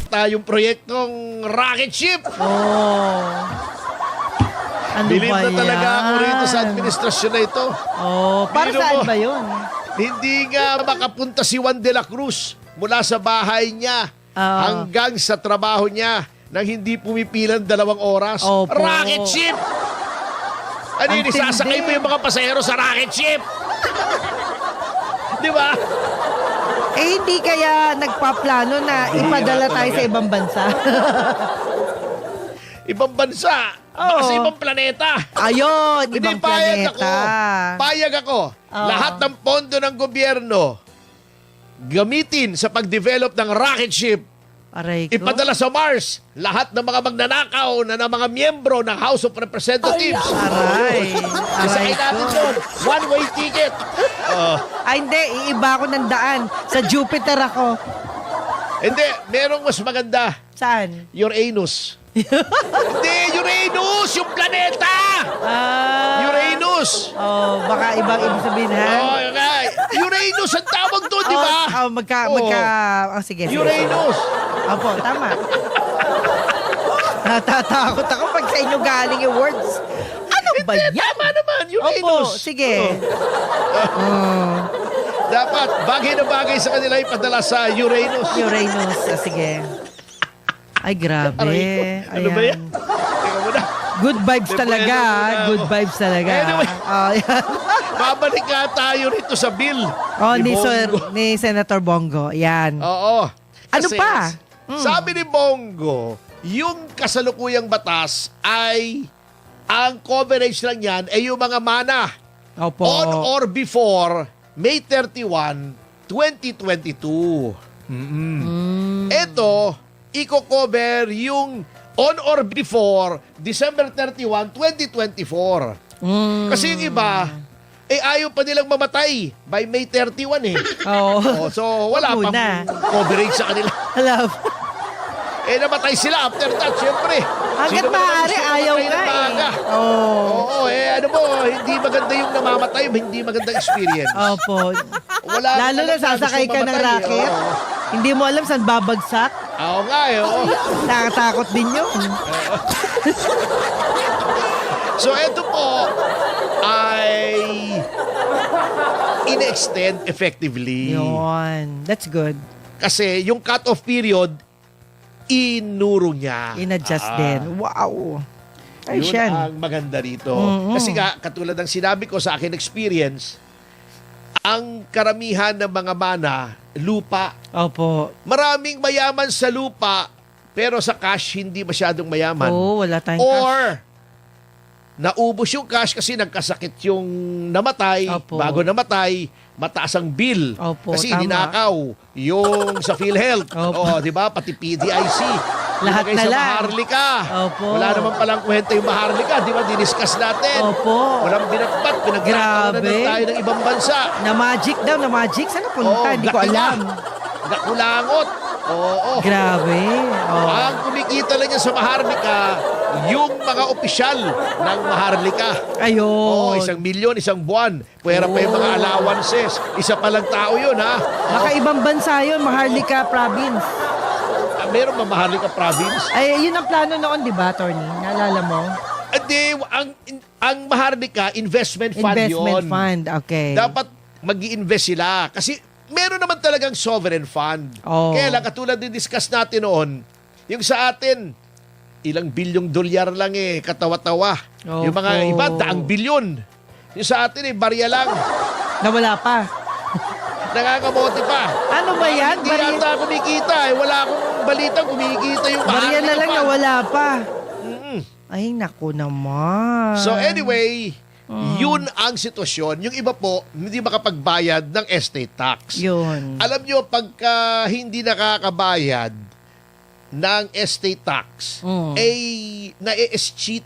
direkta yung proyektong rocket ship. Oh. Ano Bilib ba na talaga yan? ako rito sa administrasyon na ito. Oh, para Biro saan mo. ba yun? Hindi nga makapunta si Juan de la Cruz mula sa bahay niya hanggang sa trabaho niya nang hindi pumipilan 2 oras. Opo. Rocket ship! Ano yun, Ang isasakay tindi. mo yung mga pasahero sa rocket ship? Di ba? Eh, hindi kaya nagpaplano na ipadala tayo sa ibang bansa? Ibang bansa. Baka sa ibang planeta. Ayun, Hindi, ibang payag ako. planeta. Payag ako. Lahat ng pondo ng gobyerno gamitin sa pag-develop ng rocket ship, Aray ko. ipadala sa Mars. Lahat ng mga magnanakaw na ng mga miyembro ng House of Representatives. Aray. Sasakay Aray natin ko. doon. One-way ticket. Ay, hindi. Iiba ako ng daan. Sa Jupiter ako. Hindi, merong mas maganda. Saan? Uranus. Hindi, Uranus! Yung planeta! Uranus! Oh, baka ibang ibig sabihin, ha? Oh, okay. Uranus ang tawag doon, di ba? Oh, Oo. sige. Uranus. Opo, tama. Natatakot ako pag sa inyo galing yung words. Ano ba yan? Tama naman, Uranus. Opo, sige. Oh, Dapat, bagay na bagay sa kanila ipadala sa Uranus. Uranus. Sige. Ay, grabe. Aray ko. Ano ba yan? Ayan. Teka muna. Good vibes talaga. Bueno muna Good ako. vibes talaga. Anyway. Oh, yan. Babalik nga tayo rito sa bill. Oh, ni, Bongo. ni Senator Bongo. Yan. Oo. Ano Kasi, pa? Sabi ni Bongo, yung kasalukuyang batas ay ang coverage lang yan ay yung mga mana Opo. on or before May 31, 2022. Ito, i-cover yung on or before December 31, 2024. Kasi yung iba, ayaw pa nilang mamatay by May 31 eh. Oo. Oh, so wala Wag pang muna. coverage sa kanila. Alam. Namatay sila after that, syempre. Hanggat Sino ba naman maaari, gusto ayaw mamatay nga ng maaga? eh. Oo. Oo, ano mo, hindi maganda yung namamatay, hindi maganda experience. Opo. Wala Lalo na talaga sasakay gusto ka ng mamatay, racket. oo. Hindi mo alam saan babagsak. Oo nga oo. Nakatakot din yun. So ito po ay in-extend effectively. Yun. That's good. Kasi yung cut-off period, inuro niya. In-adjust din. Wow. Ay, Yun siyan. ang maganda rito. Kasi nga, katulad ng sinabi ko sa akin experience, ang karamihan ng mga mana, lupa. Opo. Maraming mayaman sa lupa, pero sa cash, hindi masyadong mayaman. Oo, wala tayong cash. Or, naubos yung cash kasi nagkasakit yung namatay. Opo. Bago namatay, mataas ang bill. Opo, kasi tama. ninakaw yung sa PhilHealth. Opo. Di ba? Pati PDIC. Lahat Ilagay na sa lang. Maharlika. Opo. Wala naman palang kwenta yung Maharlika. Di ba? Diniscuss natin. Opo. Walang binatbat. Pinagkakaroon na Grabe. tayo ng ibang bansa. Na magic daw, na magic. Saan napunta? Hindi ko gakiwa. alam. Gakulangot. Oo. Grabe. Oh. Ang kumikita lang yan sa Maharlika, yung mga opisyal ng Maharlika. Oo, Ayun. 1 milyon, 1 buwan. Pwera pa yung mga allowances. Isa pa lang tao yun, ha? Baka ibang bansa yun, Maharlika Province. Meron ba Maharlika Province? Ay, yun ang plano noon, di ba, Tony? Naalala mo? Hindi, ang Maharlika, investment fund Investment yun. fund, okay. Dapat mag-i-invest sila. Kasi meron naman talagang sovereign fund. Oh. Kaya lang, katulad din discuss natin noon, yung sa atin, ilang bilyong dolyar lang katawa-tawa. Yung mga Opo. iba, 100 bilyon. Yung sa atin, barya lang. Nawala pa. Nangangamote pa. Ano ba yan? Hindi yata kumikita. Wala akong balita kumikita yung Bariya na lang, fund. nawala pa. Mm-mm. Ay, naku naman. So anyway, yun ang sitwasyon. Yung iba po, hindi makapagbayad ng estate tax. Yun. Alam nyo, pagka hindi nakakabayad ng estate tax, na-cheat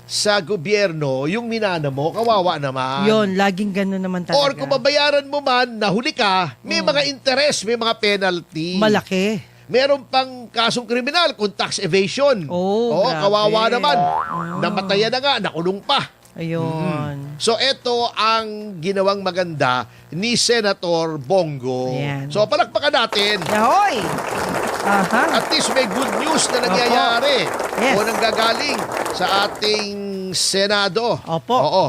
sa gobyerno, yung minana mo, kawawa naman. Yun, laging gano'n naman talaga. Or kung babayaran mo man, nahuli ka, may mga interest, may mga penalty. Malaki. Meron pang kasong kriminal kung tax evasion. Oh, grabe. kawawa naman. Namatayan na nga, nakulong pa. Ayun. So, ito ang ginawang maganda ni Senator Bongo. Ayan. So, palakpakan natin. Yahoy! Aha. At least may good news na nangyayari Yes. o nanggagaling sa ating Senado. Opo. Oo.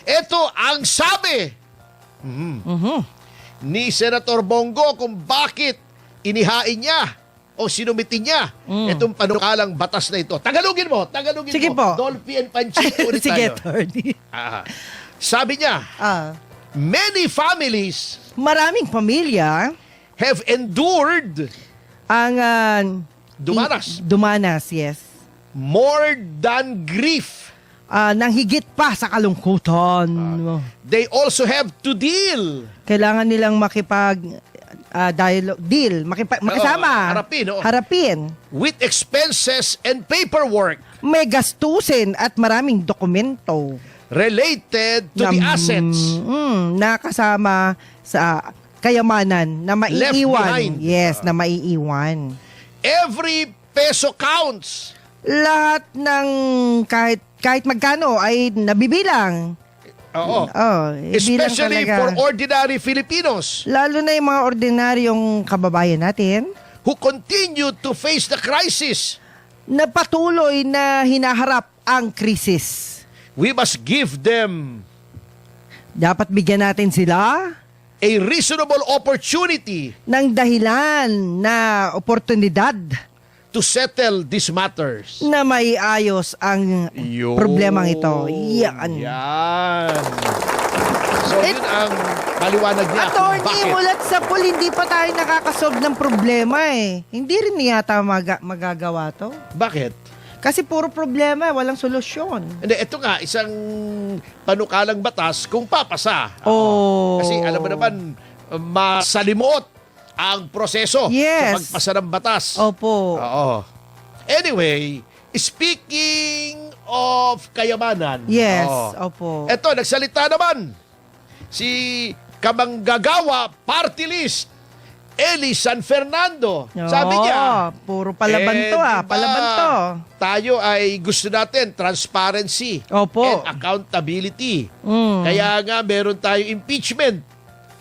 Ito ang sabi ni Senator Bongo kung bakit inihain niya o sinumitin niya itong panukalang batas na ito. Tagalogin mo. Sige mo. po. Dolphy and Panchito ulit Sige, tayo. attorney. Sabi niya, many families Maraming pamilya have endured ang Dumanas. yes. more than grief. Nang higit pa sa kalungkutan. They also have to deal. Kailangan nilang makisama. harapin, oo. Harapin. With expenses and paperwork May gastusin at maraming dokumento related to the assets. Na kasama sa kayamanan na maiiwan. behind. Yes, na maiiwan. Every peso counts. Lahat ng kahit magkano ay nabibilang. Oo. Bilang Especially talaga. for ordinary Filipinos Lalo na yung mga ordinaryong kababayan natin who continue to face the crisis. na patuloy na hinaharap ang krisis. We must give them Dapat bigyan natin sila a reasonable opportunity ng dahilan na oportunidad to settle these matters. na maiayos ang Yun. problemang ito. Yan. So, yun ang paliwanag niya kung Attorney, bakit. mulat sa pool, hindi pa tayo nakakasolve ng problema eh. Hindi rin yata magagawa to. Bakit? Kasi puro problema, walang solusyon. Hindi, ito nga, isang panukalang batas kung papasa. Oh. Kasi alam mo naman, masalimuot ang proseso Yes. sa pagpasa ng batas. Opo. Oo. Anyway, speaking of kayamanan. Yes, oo. opo. Eto, nagsalita naman si Kamanggagawa Party List, Eli San Fernando. Sabi niya, puro palaban to diba, palaban to. tayo ay gusto natin transparency Opo. and accountability. Kaya nga meron tayong impeachment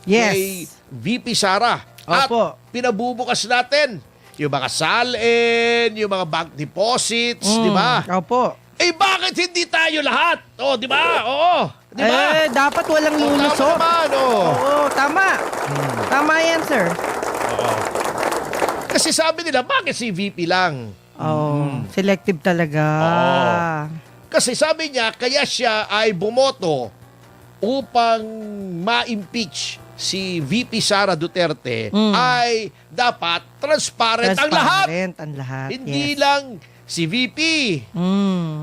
Yes. kay VP Sara. At Opo. pinabubukas natin yung mga salin, yung mga bank deposits, di ba? Opo. Eh bakit hindi tayo lahat? Oh, di ba? Oo. Di ba? Dapat walang Oh, lulusot. tama naman, oh. Oo, tama. Tama yan, sir. Kasi sabi nila, bakit si VP lang? Selective talaga. Kasi sabi niya, kaya siya ay bumoto upang ma-impeach si VP Sara Duterte ay dapat transparent ang lahat. Transparent ang lahat. Hindi yes. lang si VP.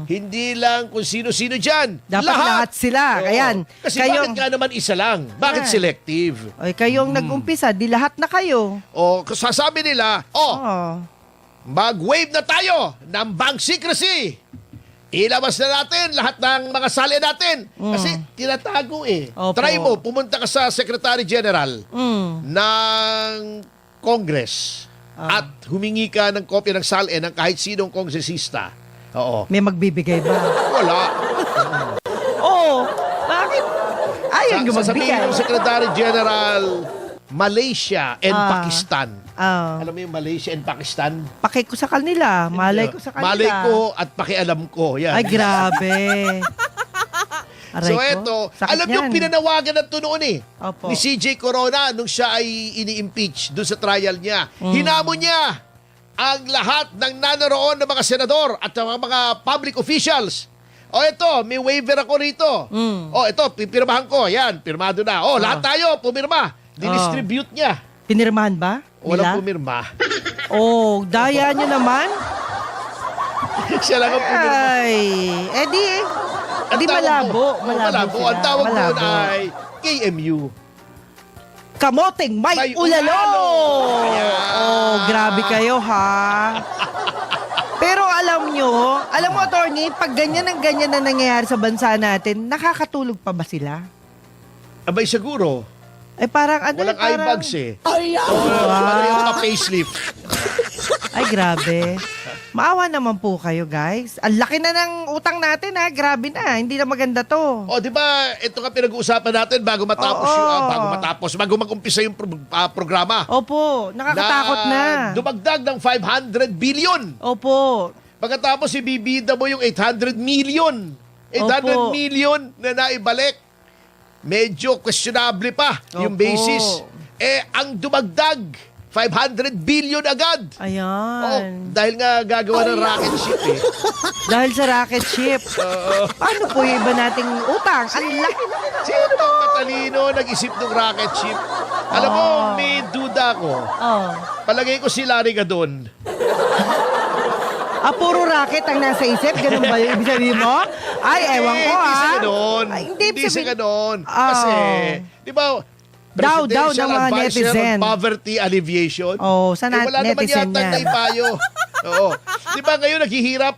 Hindi lang kung sino-sino dyan. Dapat lahat sila. Oo. Ayan. Kasi Kayong- bakit nga naman isa lang? Bakit Ayan. selective? Oy, kayong nag-umpisa, di lahat na kayo. O sasabi nila, Oo. mag-waive na tayo ng bank secrecy. Ilabas na natin lahat ng mga sali natin. Kasi tinatago eh. Opo. Try mo, pumunta ka sa Secretary General Mm. ng Congress at humingi ka ng kopya ng SALE ng kahit sinong kongresista. Oo. May magbibigay ba? Wala. Oo. Bakit? Ayaw nyo Sasabihin magbigay. ng Secretary General, Malaysia and Pakistan. Ah. Alam mo yung Malaysia and Pakistan? Paki ko sa kanila. Malay ko sa kanila. Malay ko at pakialam ko. Yan. Ay, grabe. Aray So ko. eto, Sakit alam niyo, yan. pinanawagan na ito noon eh. Opo. Ni CJ Corona nung siya ay ini-impeach doon sa trial niya. Hinamon niya ang lahat ng nanoroon ng mga senador at ng mga public officials. O ito, may waiver ako rito. O ito, pipirmahan ko. Yan, pirmado na. O, lahat tayo, pumirma. Dinistribute niya. Pinirmahan ba? Walang Nila? pumirma. Oh, daya nyo naman. Siya lang ang pumirma. Ay, di Ang tawag malabo. doon- Malabo sila. Ang tawag doon Malabo. ay KMU. Kamoting may May ulalo! ulalo! Ayan. Oh, grabe kayo ha. Pero alam mo, attorney, pag ganyan ang ganyan na nangyayari sa bansa natin, nakakatulog pa ba sila? Abay siguro. Eh parang ano? Walang parang, eyebags eh. Parang yung mga facelift. Ay, grabe. Maawa naman po kayo, guys. Ang laki na ng utang natin, ha? Grabe na. Hindi na maganda to. O, di ba, ito nga pinag-uusapan natin bago matapos Oo. bago mag-umpisa yung programa. Opo, nakakatakot na. Dumagdag ng 500 billion. Opo. Pagkatapos ibibida mo yung 800 million. 800 Opo. million na naibalik. Medyo questionable pa yung Opo. basis. Ang dumagdag, 500 billion agad. Ayan. Dahil nga gagawa ng rocket ship Dahil sa rocket ship. Paano po yung iba nating utang? Ang laki na. Sino bang matalino nag-isip ng rocket ship? Alam mo, may duda ko. Oh. Palagay ko si Larry Gadon. Puro racket ang nasa isip? Ganun ba yung ibig sabihin mo? Ay, ewan ko, Hindi sa ha? ganon. Ay, Hindi sa ganon. Oh. Kasi, di ba, Daw ng Presidential mga Advisor netizen. on Poverty Alleviation. Oh, sa Wala naman netizen yata yan. naipayo. Oo. Di ba ngayon naghihirap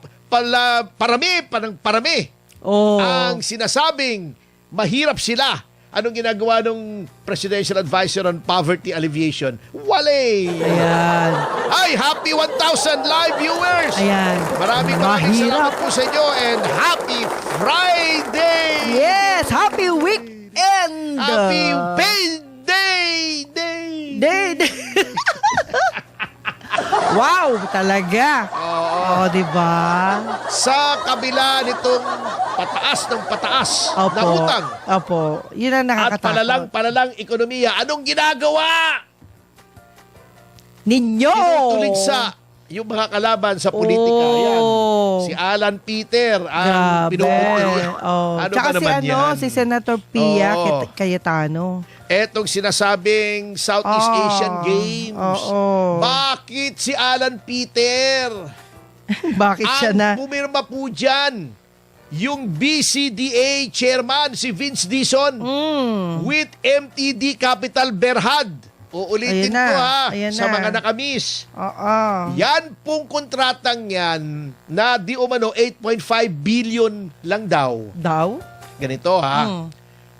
parami Oh. ang sinasabing mahirap sila. Anong ginagawa ng Presidential Advisor on Poverty Alleviation? Wale! Ayan. Ay, happy 1,000 live viewers! Ayan. Maraming salamat po sa inyo and happy Friday! Yes! Happy weekend! Happy payday! Day! Wow! Talaga! Oo. di ba? Sa kabila nitong pataas na utang Opo. Yun ang at nakakatakot. palalang ekonomiya, anong ginagawa? Ninyo! Tinutuligsa yung mga kalaban sa politika. Yan. Si Alan Peter ang pinupupuliya. Oh. Ano Tsaka ba naman yan? si Senator Pia Oo. Cayetano. Etong sinasabing Southeast Oo. Asian Games. Oo. Bakit si Alan Peter? Bakit siya na? Ang pumirma po dyan, yung BCDA chairman, si Vince Dizon, with MTD Capital Berhad. Uulitin Ayan na. ko ha, Ayan sa na. mga nakamiss. Oo. Yan pong kontratang yan na di umano 8.5 billion lang daw. Daw? Ganito ha.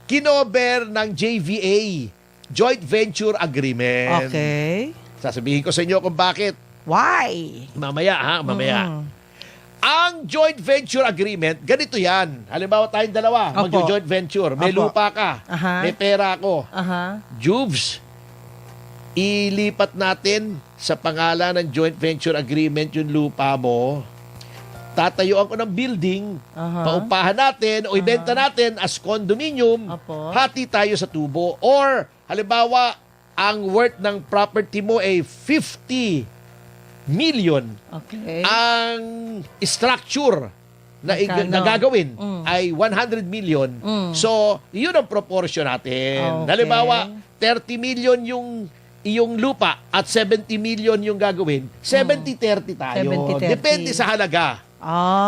Kinover ng JVA, Joint Venture Agreement. Okay. Sasabihin ko sa inyo kung bakit. Why? Mamaya ha, mamaya. Ang joint venture agreement, ganito yan. Halimbawa tayong dalawa, Opo. mag-joint venture. May Opo. lupa ka, Aha. may pera ako. Aha. Jubes, ilipat natin sa pangalan ng joint venture agreement yung lupa mo. Tatayuan ko ng building, Aha. paupahan natin o ibenta natin as condominium, Opo. hati tayo sa tubo. Or, halimbawa, ang worth ng property mo ay 50 million. Okay. Ang structure na, Magkano? na gagawin ay 100 million. So, yun ang proportion natin. Okay. Halimbawa, 30 million yung iyong lupa at 70 million yung gagawin, 70-30 tayo. 70-30. Depende sa halaga.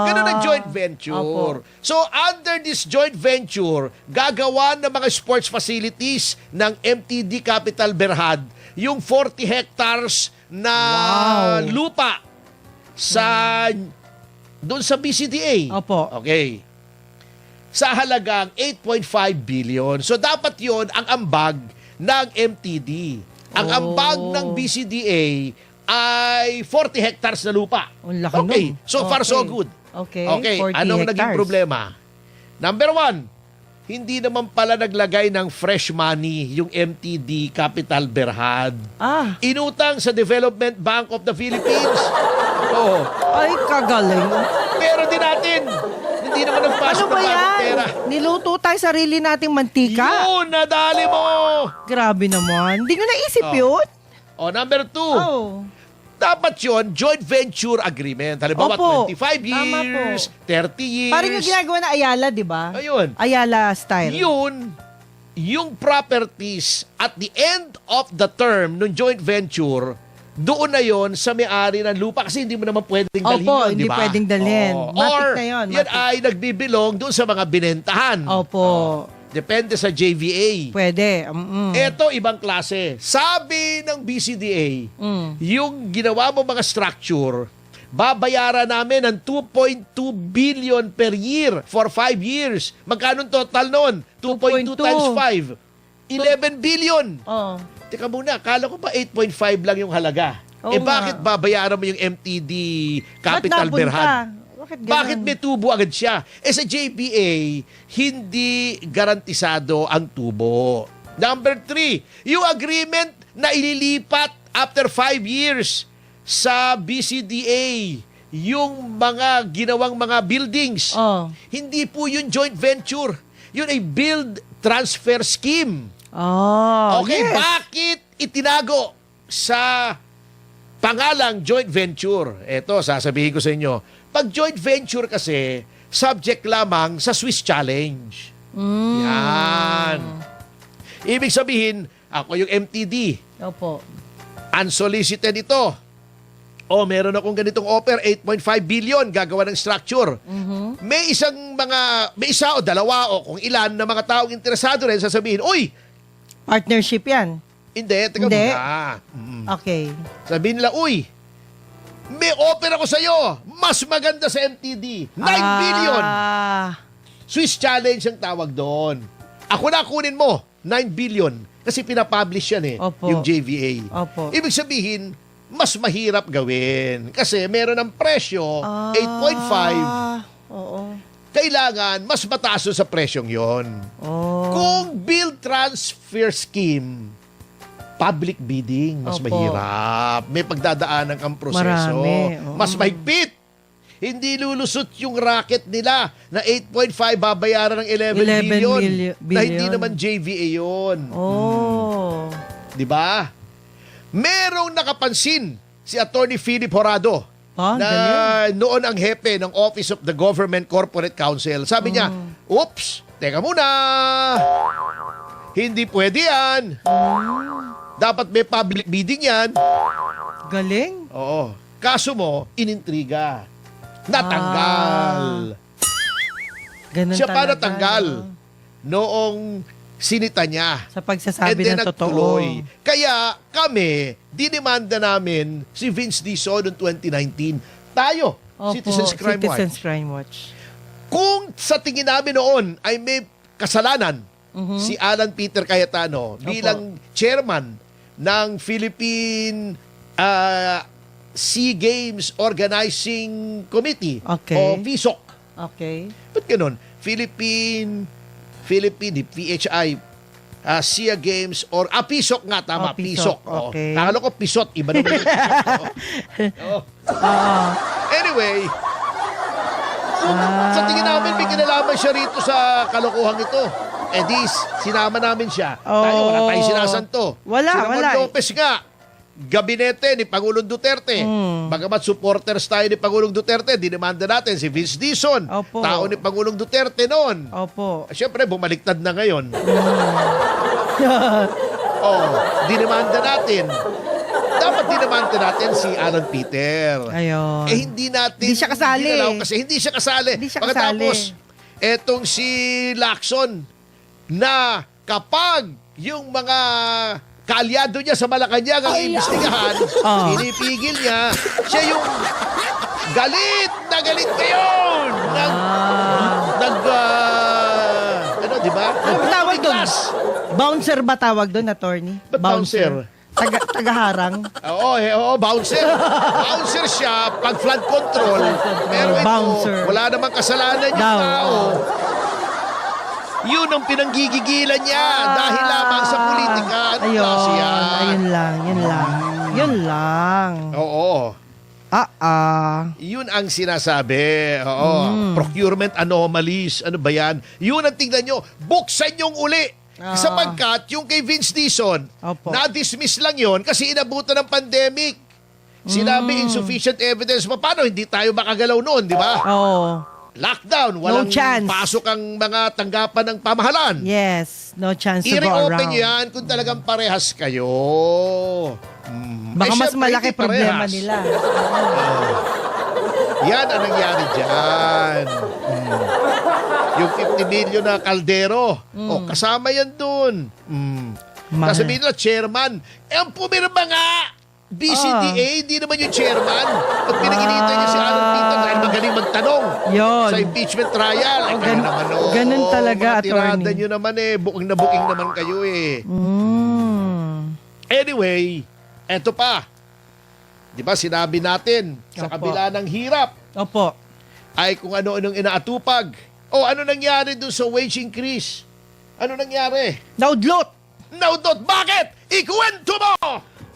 Ganun ang joint venture. Opo. So, under this joint venture, gagawa ng mga sports facilities ng MTD Capital Berhad yung 40 hectares na Wow. lupa sa doon sa BCDA. Opo. Okay. Sa halagang 8.5 billion. So, dapat yon ang ambag ng MTD. Ang ambag ng BCDA ay 40 hectares na lupa. Ang laki Okay. nun. So far, so Okay. good. Okay. Okay. 40 Anong naging hectares. problema? Number one, hindi naman pala naglagay ng fresh money yung MTD Capital Berhad. Inutang sa Development Bank of the Philippines. Oo. Ay, kagaling. Pero din natin, hindi naman Ano nagpasok ba ng bagong yan? pera. Niluto tayo sarili nating mantika? Yun, nadali mo! Grabe naman. Hindi nyo naisip Oh. yun? O, number two, Oh. dapat yun, joint venture agreement. Halimbawa, Opo. 25 Tama po. years, 30 years. Parang yung ginagawa na Ayala, di ba? Ayun. Ayala style. Yun, yung properties at the end of the term ng joint venture, doon na yon sa may-ari ng lupa kasi hindi mo naman pwedeng dalhin Opo, yun, hindi di ba? pwedeng dalhin. Oo. Matik Or, na yun, yan matik. ay nagbibilong doon sa mga binentahan. Opo. Depende sa JVA. Pwede. Ito, ibang klase. Sabi ng BCDA, yung ginawa mo mga structure, babayaran namin ng 2.2 billion per year for 5 years. Magkano total nun? 2.2 times 5. 11 billion. Oh. Teka muna, akala ko pa 8.5 lang yung halaga. Oo nga. Bakit babayaran mo yung MTD Capital Ba't napunta? Berhad? Bakit ganun? Bakit may tubo agad siya? Sa JBA, hindi garantisado ang tubo. Number 3, yung agreement na ililipat after 5 years sa BCDA, yung mga ginawang mga buildings, Oh. hindi po yun joint venture. Yun ay build transfer scheme. Oh, Okay, yes. bakit itinago sa pangalang joint venture? Eto, sasabihin ko sa inyo. Pag joint venture kasi, subject lamang sa Swiss Challenge. Yan. Ibig sabihin, ako yung MTD. Opo. Unsolicited ito. Meron akong ganitong offer, 8.5 billion, gagawa ng structure. May may isa o dalawa o kung ilan na mga taong interesado rin sasabihin, uy, Partnership yan. hindi, teka Hindi. muna. Okay. Sabihin nila, uy, may offer ako sa'yo, mas maganda sa MTD, 9 billion. Swiss Challenge ang tawag doon. Ako na kunin mo, 9 billion. Kasi pinapublish yan Opo. yung JVA. Opo. Ibig sabihin, mas mahirap gawin. Kasi meron ng presyo, 8.5, Oo. kailangan mas mataas doon sa presyong yon. Oh. Kung bill transfer scheme, public bidding, mas Opo. mahirap. May pagdadaanan kang proseso. Marami, oo. Mas mahigpit. Hindi lulusot yung racket nila na 8.5 babayaran ng 11 billion. Na hindi naman JVA yun. Oh. Di ba? Merong nakapansin si Attorney Philip Horado Ah, na noon ang hepe ng Office of the Government Corporate Counsel. Sabi niya, oops, teka muna. Hindi pwede yan. Dapat may public bidding yan. Galing. Oo. Kaso mo, inintriga. Natanggal. Ganun Siya pa talaga, natanggal. no? Noong sinita niya. Sa pagsasabi And then ng totoo. nagtuloy. Kaya kami, dinimanda namin si Vince Dizon noong 2019. Tayo, Opo, Citizens Crime Watch. Citizens Crime Watch. Kung sa tingin namin noon ay may kasalanan si Alan Peter Cayetano bilang chairman ng Philippine Sea Games Organizing Committee Okay. o PHISOC. Okay. Ba't ganun? Philippine PHI SEA Games or PHISOC nga, tama, Oh, PHISOC. PHISOC. Oo. Okay. Nakala ko PHISOT, iba naman yung PHISOC. Oo. Anyway, sa tingin namin may kinalaman siya rito sa kalokohan ito. Sinama namin siya. Tayo, wala tayong sinasanto. Wala, si Ramon wala. Lopez nga, gabinete ni Pangulong Duterte. Bagamat supporters tayo ni Pangulong Duterte, dinimanda natin si Vince Dizon, Opo. tao ni Pangulong Duterte noon. Opo. Siyempre, bumaliktad na ngayon. Dinimanda natin. Dapat dinimanda natin si Alan Peter. Ayun. Hindi natin... Hindi siya kasali. ginalaw kasi hindi siya kasali. Hindi siya Pagkatapos, kasali. etong si Lacson na kapag yung mga kaalyado niya sa Malacanang ang iimbestigahan, pinipigil niya, siya yung galit na galit ngayon. Di ba? Ano tawag doon? Biglas. Bouncer ba tawag doon, attorney? Ba't bouncer? Tagaharang. Oo, bouncer. Bouncer siya pag flood control. Pero ito, Bouncer. wala namang kasalanan yung Down. tao. Yun ang pinanggigigilan niya dahil lamang sa politika. Anong klase yan? Ayun lang. Yun lang. Oo. Yun ang sinasabi. Oo. Procurement anomalies. Ano ba yan? Yun ang tingnan nyo. Buksan yung uli. Sapagkat yung kay Vince Dizon, Opo. na-dismiss lang yon kasi inabutan ng pandemic. Sinabi insufficient evidence. Paano hindi tayo makagalaw noon, di ba? Oo. Lockdown, walang chance. pasok ang mga tanggapan ng pamahalan. Yes. No chance to go I-reopen around. nyo yan kung talagang parehas kayo. Baka mas syempre, malaki hindi problema parehas. nila. Yan ang nangyari dyan. Yung 50 million na kaldero. Kasama yan dun. Sasabihin nila, chairman. Ang pumirma nga. BCDA, hindi naman yung chairman. At pinag-initay niya si Alan Peter dahil magaling magtanong Yun. sa impeachment trial. Ay, kayo naman, ganun talaga, mga tirada attorney. nyo naman booking na booking naman kayo . Anyway, eto pa. di ba sinabi natin, sa Opo. kabila ng hirap, Opo. ay kung ano-anong inaatupag. O ano nangyari dun sa wage increase? Ano nangyari? Naudlot. Naudot, bakit? Ikuwento mo!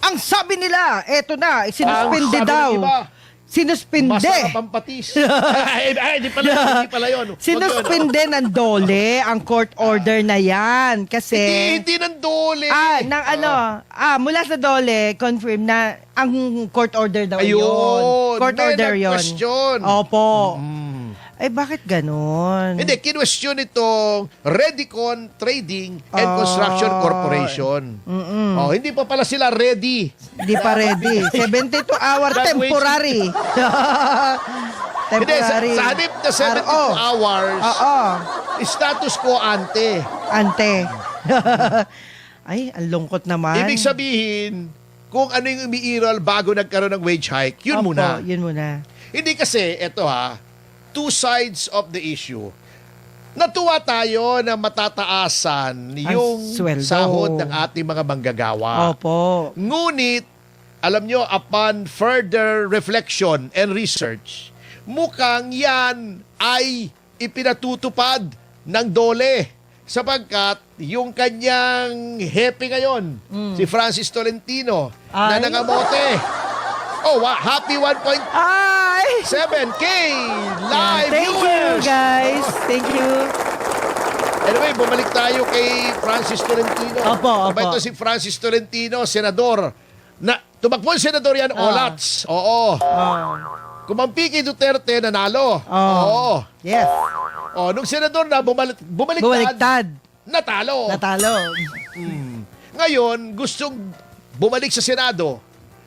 Ang sabi nila, eto na, sinuspinde Ang sabi daw. ng iba, Sinuspinde. masarap ang patis. Ay, di pala yun. Sinuspinde ng DOLE ang court order na yan. Kasi, Hindi ng dole. mula sa DOLE, confirm na ang court order daw Ayun. yun. Court May order yun. nag-question. Opo. Mm. Eh, bakit ganun? Hindi, kinwestiyon itong Redicon Trading and Construction Corporation. Oh, hindi pa pala sila ready. Hindi pa ready. 72-hour That temporary. Hindi, sa halip na 72 RO. hours, Oo. status quo ante. Ante. Ay, ang lungkot naman. Ibig sabihin, kung ano yung umiiral bago nagkaroon ng wage hike, yun Opo, muna. Yun muna. Hindi kasi, eto two sides of the issue. Natuwa tayo na matataasan yung sweldo. sahod ng ating mga manggagawa. Opo. Ngunit, alam nyo, upon further reflection and research, mukhang yan ay ipinatutupad ng DOLE sapagkat yung kanyang hepe ngayon, si Francis Tolentino, na Ay. nangamote. Oh, happy 1.7K Ay! live Thank you, viewers! guys. Thank you. Anyway, bumalik tayo kay Francis Tolentino. Opo, Aba, opo. ito si Francis Tolentino, senador. Tumakbo yung senador yan, Olats. Oo. Kumampi kay Duterte, nanalo. Oo. Yes. Nung senador na, bumaliktad, Bumaliktad. natalo. Natalo. Ngayon, gustong bumalik sa Senado,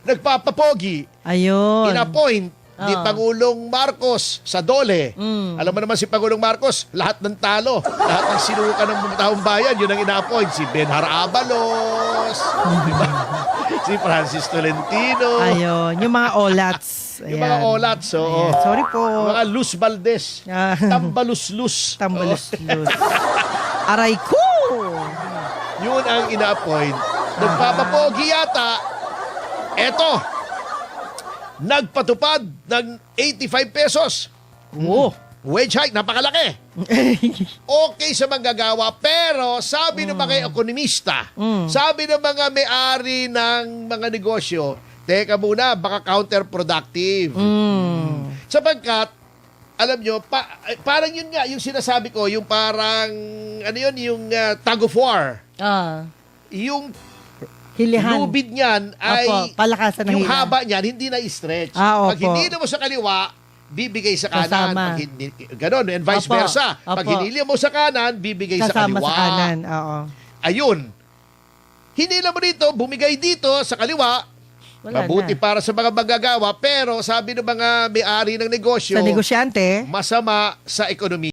nagpapapogi, Ayun. in-appoint ni Pangulong Marcos sa DOLE. Alam mo naman si Pangulong Marcos, lahat ng talo, lahat ng sinuka ng mga taong bayan, yun ang ina-appoint. Si Benhar Abalos, diba? Si Francis Tolentino, Ayun. Yung mga olats. yung mga olats, oo. Ayan. Sorry po. Mga Luz Valdez, Ah. Tambalus-lus. Tambalos-los. Aray ko! Yun ang ina-appoint. Nagpapapogi yata. Eto, nagpatupad ng 85 pesos. Oh. Wage hike, napakalaki. Okay sa manggagawa, pero sabi ng mga ekonomista, sabi ng mga may-ari ng mga negosyo, teka muna, baka counterproductive. Sapagkat, alam nyo, parang yun nga, yung sinasabi ko, yung parang, ano yun, yung tug of war. Yung Hilihan. lubid niyan ay, Opo, palakasan ng yung hila. haba niyan, hindi na-stretch. Opo. Pag hindi mo sa kaliwa, bibigay sa kanan. Kasama. Pag hindi, ganon, and vice Opo. versa. Pag Opo. hinili mo sa kanan, bibigay sa Kasama kaliwa. sa kanan. Oo. Ayun. Hinila mo dito, bumigay dito sa kaliwa. Wala Mabuti na. para sa mga manggagawa, pero sabi ng mga may-ari ng negosyo, Sa negosyante, masama sa ekonomiya.